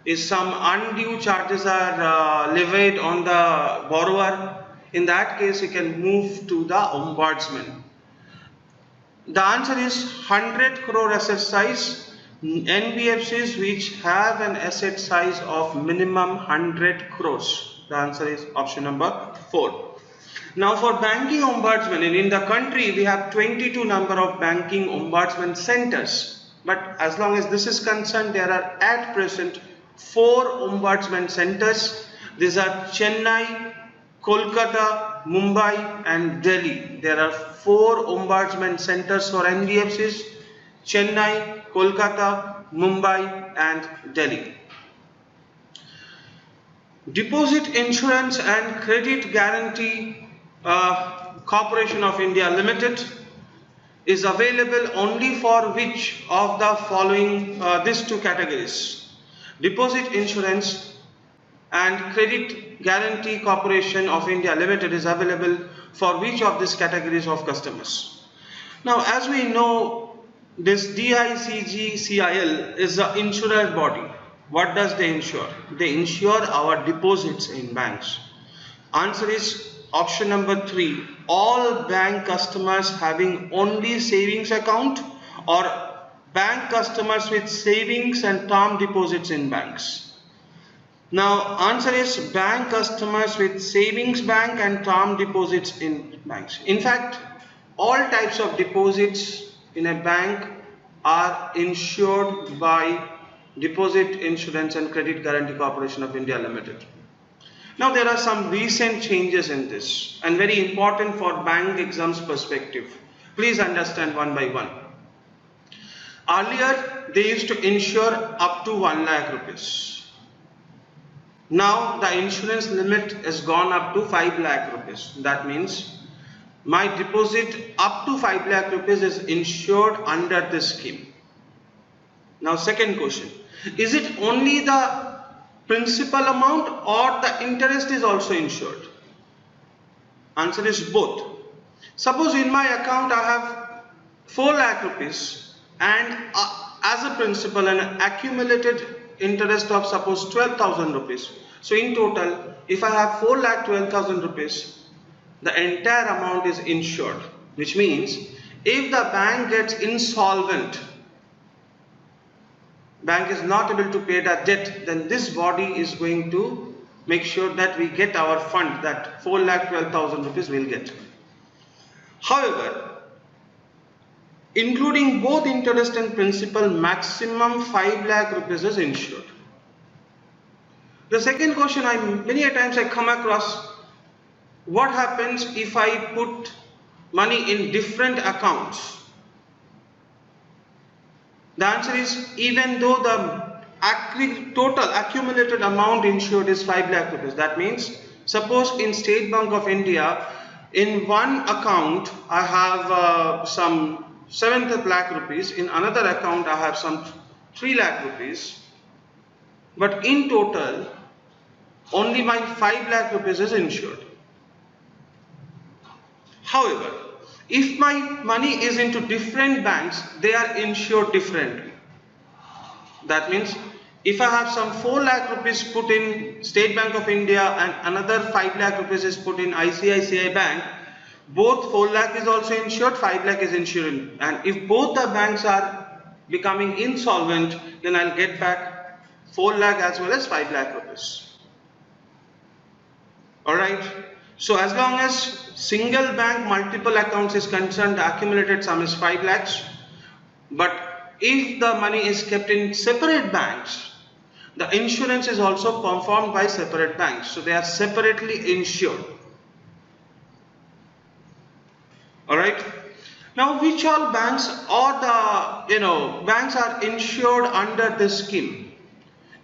if some undue charges are levied on the borrower, in that case, he can move to the Ombudsman. The answer is 100 crore asset size. NBFCs which have an asset size of minimum 100 crores. The answer is option number 4. Now for Banking Ombudsman, in the country we have 22 number of Banking Ombudsman centers. But as long as this is concerned, there are at present 4 Ombudsman centers. These are Chennai, Kolkata, Mumbai and Delhi. There are 4 Ombudsman centers for NBFCs: Chennai, Kolkata, Mumbai and Delhi. Deposit Insurance and Credit Guarantee Corporation of India Limited is available only for which of the following these 2 categories? Deposit Insurance and Credit Guarantee Corporation of India Limited is available for which of these categories of customers? Now, as we know, this DICGCIL is the insurer body. What does they insure? They insure our deposits in banks. Answer is option number 3. All bank customers having only savings account or bank customers with savings and term deposits in banks. Now, answer is bank customers with savings bank and term deposits in banks. In fact, all types of deposits in a bank are insured by Deposit Insurance and Credit Guarantee Corporation of India Limited. Now there are some recent changes in this and very important for bank exams perspective. Please understand one by one. Earlier they used to insure up to 1 lakh rupees. Now the insurance limit has gone up to 5 lakh rupees. That means my deposit up to 5 lakh rupees is insured under this scheme. Now second question, is it only the principal amount or the interest is also insured? Answer is both. Suppose in my account I have 4 lakh rupees and as a principal an accumulated interest of suppose 12,000 rupees. So in total, if I have 4 lakh 12,000 rupees, the entire amount is insured, which means if the bank gets insolvent, bank is not able to pay that debt, then this body is going to make sure that we get our fund, that 4,12,000 rupees we'll get. However, including both interest and principal, maximum 5 lakh rupees is insured. The second question many a times I come across, what happens if I put money in different accounts? The answer is, even though the total accumulated amount insured is 5 lakh rupees, that means suppose in State Bank of India, in one account I have some 7 lakh rupees, in another account I have some 3 lakh rupees, but in total only my 5 lakh rupees is insured. However, if my money is into different banks, they are insured differently. That means if I have some 4 lakh rupees put in State Bank of India and another 5 lakh rupees is put in ICICI Bank, both 4 lakh is also insured, 5 lakh is insured. And if both the banks are becoming insolvent, then I'll get back 4 lakh as well as 5 lakh rupees. Alright. So as long as single bank multiple accounts is concerned, the accumulated sum is 5 lakhs. But if the money is kept in separate banks, the insurance is also performed by separate banks. So they are separately insured. Alright. Now which all banks or the banks are insured under this scheme?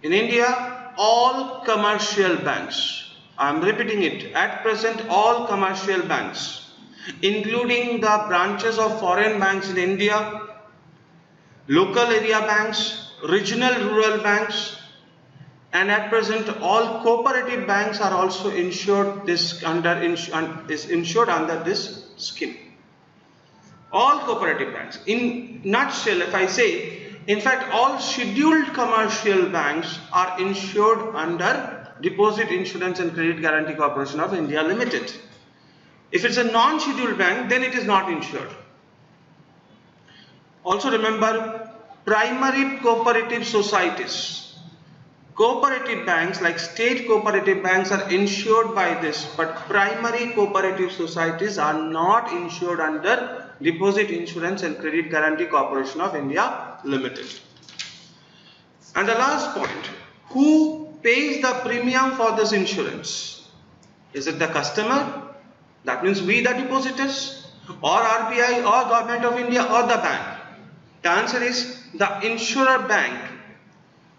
In India, all commercial banks. I am repeating it, at present all commercial banks, including the branches of foreign banks in India, local area banks, regional rural banks, and at present all cooperative banks are also insured under this scheme. All cooperative banks. In nutshell, if I say, in fact all scheduled commercial banks are insured under Deposit Insurance and Credit Guarantee Corporation of India Limited. If it's a non-scheduled bank, then it is not insured. Also remember, primary cooperative societies. Cooperative banks like state cooperative banks are insured by this, but primary cooperative societies are not insured under Deposit Insurance and Credit Guarantee Corporation of India Limited. And the last point, who pays the premium for this insurance? Is it the customer? That means we the depositors, or RBI, or Government of India, or the bank? The answer is the insurer bank.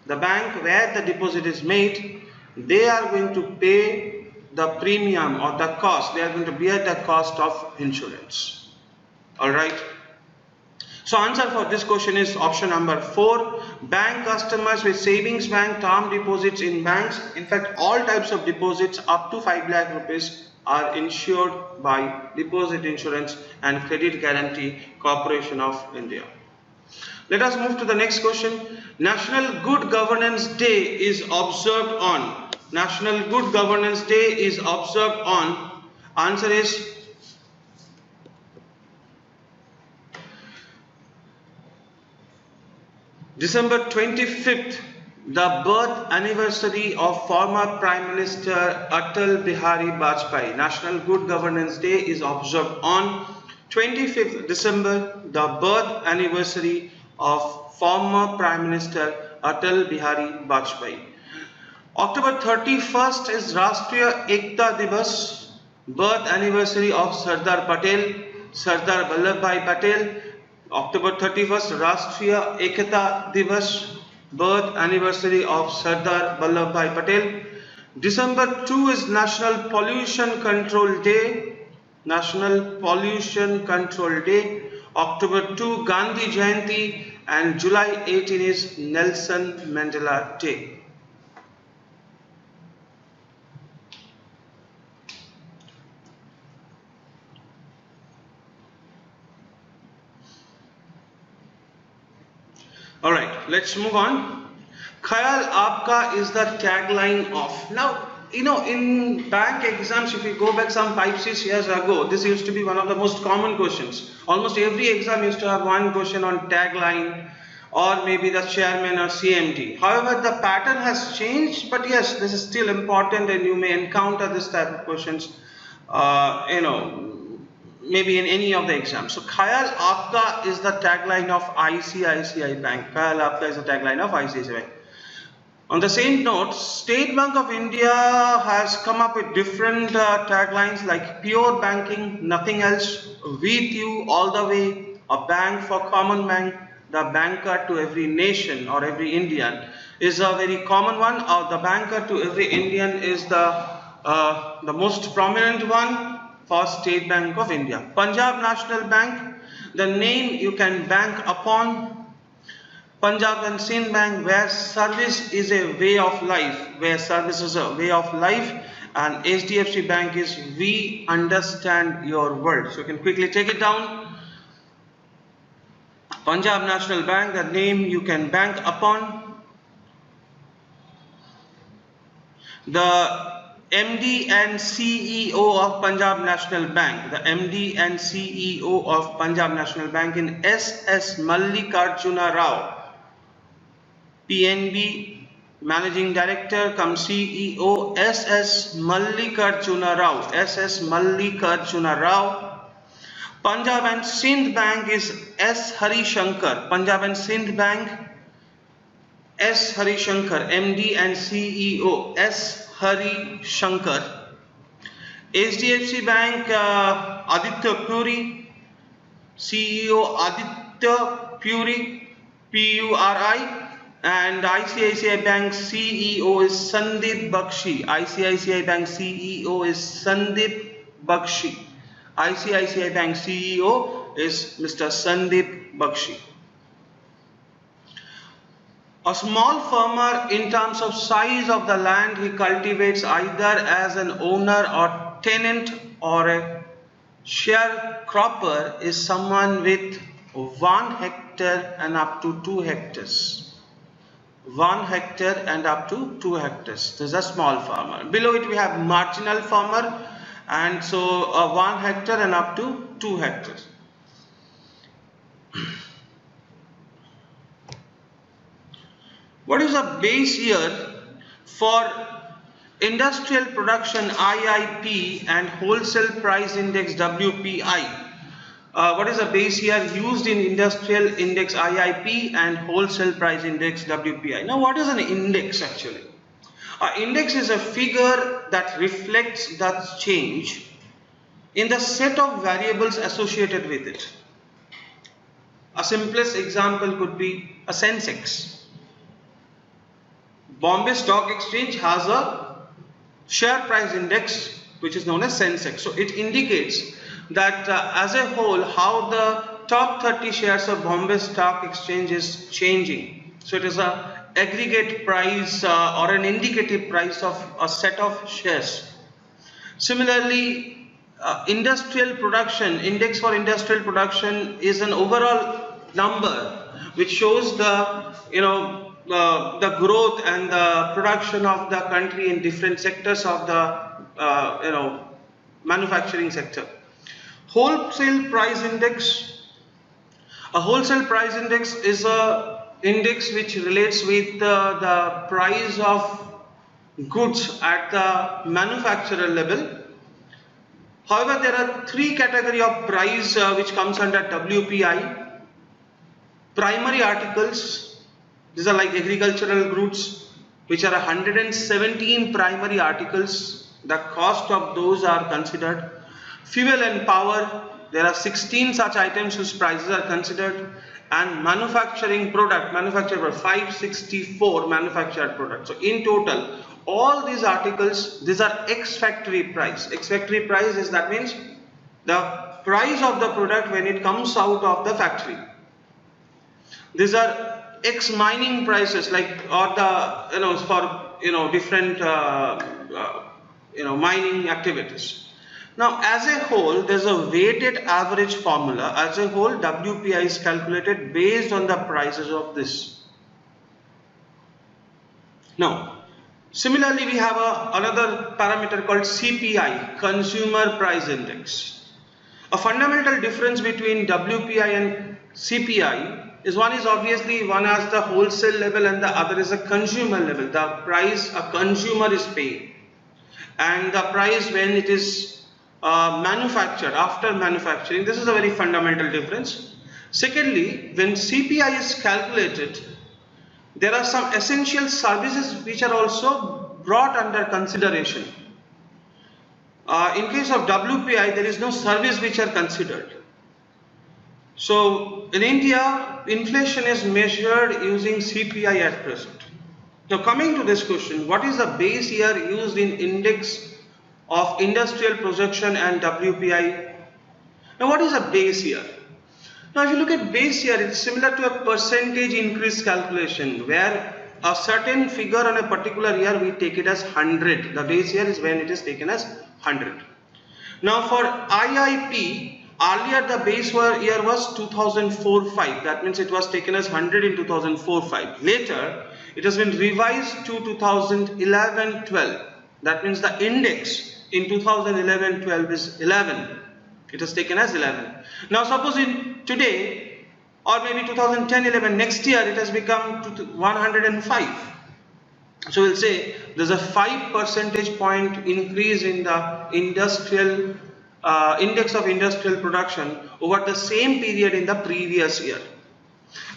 The bank where the deposit is made, they are going to pay the premium or the cost. They are going to bear the cost of insurance. Alright. So answer for this question is option number 4. Bank customers with savings bank term deposits in banks. In fact, all types of deposits up to 5 lakh rupees are insured by Deposit Insurance and Credit Guarantee Corporation of India. Let us move to the next question. National Good Governance Day is observed on. National Good Governance Day is observed on. Answer is December 25th, the birth anniversary of former Prime Minister Atal Bihari Vajpayee. National Good Governance Day is observed on 25th December, the birth anniversary of former Prime Minister Atal Bihari Vajpayee. October 31st is Rashtriya Ekta Divas, birth anniversary of Sardar Vallabhbhai Patel. October 31st, Rashtriya Ekta Divas, birth anniversary of Sardar Vallabhbhai Patel. December 2 is National Pollution Control Day. National Pollution Control Day. October 2, Gandhi Jayanti, and July 18 is Nelson Mandela Day. Alright, let's move on. Khayal Aapka is the tagline of. Now, in bank exams, if you go back some 5-6 years ago, this used to be one of the most common questions. Almost every exam used to have one question on tagline or maybe the chairman or CMD. However, the pattern has changed, but yes, this is still important, and you may encounter this type of questions, maybe in any of the exams. So, Khayal Aapka is the tagline of ICICI Bank. Khayal Aapka is the tagline of ICICI Bank. On the same note, State Bank of India has come up with different taglines like pure banking, nothing else, with you all the way, a bank for common man, the banker to every nation or every Indian is a very common one. The banker to every Indian is the most prominent one for State Bank of India. Punjab National Bank, the name you can bank upon. Punjab and Sindh Bank, where service is a way of life, where service is a way of life, and HDFC Bank is we understand your world. So you can quickly take it down. Punjab National Bank, the name you can bank upon. The MD and CEO of Punjab National Bank, the MD and CEO of Punjab National Bank in S.S. Mallikarjuna Rao, PNB Managing Director cum CEO S.S. Mallikarjuna Rao, S.S. Mallikarjuna Rao. Punjab and Sindh Bank is S. Hari Shankar, Punjab and Sindh Bank, S. Hari Shankar, MD and CEO S. Hari Shankar. HDFC Bank, Aditya Puri, CEO Aditya Puri, Puri. And ICICI Bank CEO is Sandeep Bakshi. ICICI Bank CEO is Sandeep Bakshi. ICICI Bank CEO is Mr. Sandeep Bakshi. A small farmer, in terms of size of the land he cultivates, either as an owner or tenant or a sharecropper, is someone with 1 hectare and up to 2 hectares. 1 hectare and up to 2 hectares. This is a small farmer. Below it we have marginal farmer, and so 1 hectare and up to 2 hectares. What is a base year for industrial production IIP and wholesale price index WPI? What is a base year used in industrial index IIP and wholesale price index WPI? Now, what is an index actually? An index is a figure that reflects the change in the set of variables associated with it. A simplest example could be a Sensex. Bombay Stock Exchange has a share price index which is known as Sensex. So it indicates that as a whole how the top 30 shares of Bombay Stock Exchange is changing. So it is a aggregate price or an indicative price of a set of shares. Similarly, industrial production index for industrial production is an overall number which shows the the growth and the production of the country in different sectors of the manufacturing sector. Wholesale price index. A wholesale price index is a index which relates with the price of goods at the manufacturer level. However, there are 3 categories of price which comes under WPI. Primary articles, these are like agricultural goods, which are 117 primary articles. The cost of those are considered. Fuel and power, there are 16 such items whose prices are considered, and manufacturing product, 564 manufactured products. So in total, all these articles, these are ex-factory price. Ex-factory price is, that means the price of the product when it comes out of the factory. These are ex-mining prices, like, or the for different mining activities. Now, as a whole, there's a weighted average formula. As a whole, WPI is calculated based on the prices of this. Now, similarly, we have another parameter called CPI, Consumer Price Index. A fundamental difference between WPI and CPI is one is obviously one has the wholesale level and the other is a consumer level. The price a consumer is paying and the price when it is manufactured, after manufacturing. This is a very fundamental difference. Secondly, when CPI is calculated, there are some essential services which are also brought under consideration. In case of WPI, there is no service which are considered. So in India, inflation is measured using CPI at present. Now coming to this question, what is the base year used in index of industrial production and WPI? Now what is a base year? Now if you look at base year, it's similar to a percentage increase calculation where a certain figure on a particular year we take it as 100. The base year is when it is taken as 100. Now for IIP, earlier the base year was 2004-05. That means it was taken as 100 in 2004-05. Later, it has been revised to 2011-12. That means the index in 2011-12 is 11. It is taken as 11. Now suppose in today or maybe 2010-11, next year it has become 105. So we'll say there's a 5 percentage point increase in the industrial index of industrial production over the same period in the previous year.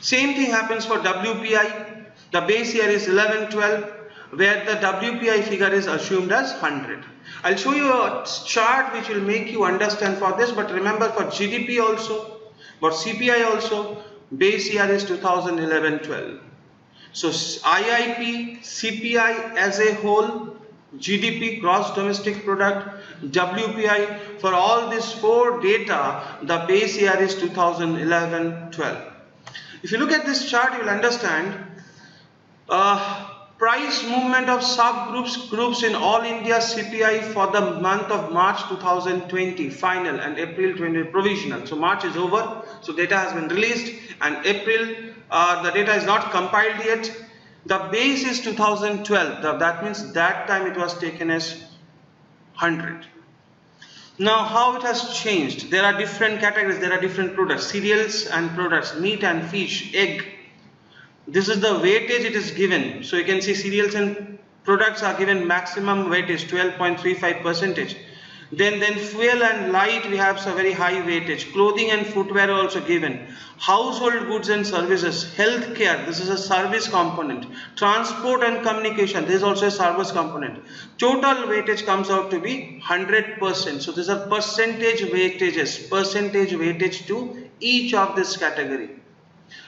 Same thing happens for WPI. The base year is 11-12 where the WPI figure is assumed as 100. I'll show you a chart which will make you understand for this, but remember for GDP also, for CPI also, base year is 2011-12. So IIP, CPI as a whole, GDP, gross domestic product, WPI, for all these four data, the base year is 2011-12. If you look at this chart, you will understand price movement of groups in all India CPI for the month of March 2020 final and April 20 provisional. So March is over, so data has been released, and April the data is not compiled yet. The base is 2012. That means that time it was taken as 100. Now how it has changed? There are different categories, there are different products, cereals and products, meat and fish, egg. This is the weightage it is given. So you can see cereals and products are given maximum weightage 12.35%. Then fuel and light we have some very high weightage. Clothing and footwear are also given. Household goods and services, healthcare, this is a service component. Transport and communication, this is also a service component. Total weightage comes out to be 100%. So these are percentage weightage to each of this category.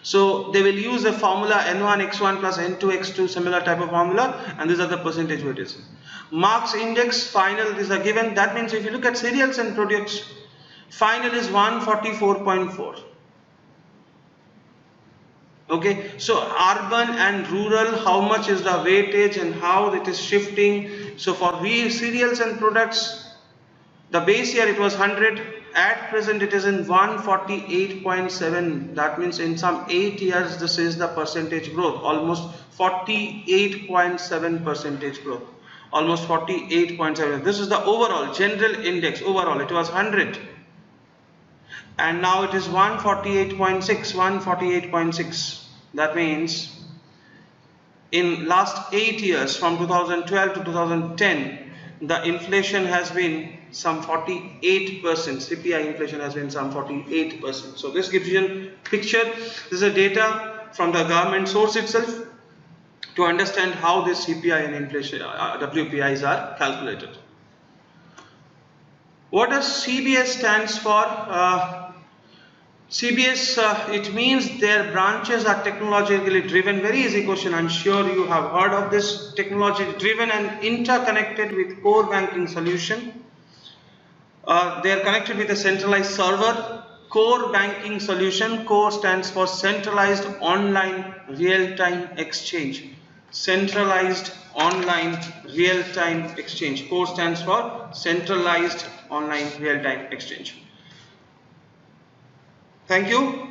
So they will use the formula N1 x1 plus N2 x2, similar type of formula, and these are the percentage weightage. Marks index final, these are given. That means if you look at cereals and products, final is 144.4. Okay, so urban and rural, how much is the weightage and how it is shifting. So for cereals and products, the base year it was 100. At present it is in 148.7. That means in some 8 years this is the percentage growth, almost 48.7 percentage growth, almost 48.7. This is the overall general index. Overall it was 100 and now it is 148.6. 148.6. That means in last 8 years from 2012 to 2010 the inflation has been some 48%. CPI inflation has been some 48%. So this gives you a picture. This is a data from the government source itself to understand how this CPI and inflation WPIs are calculated. What does CBS stands for? CBS, it means their branches are technologically driven. Very easy question. I'm sure you have heard of this. Technology driven and interconnected with core banking solution. They are connected with a centralized server. Core banking solution. Core stands for centralized online real-time exchange. Centralized online real-time exchange. Core stands for centralized online real-time exchange. Thank you.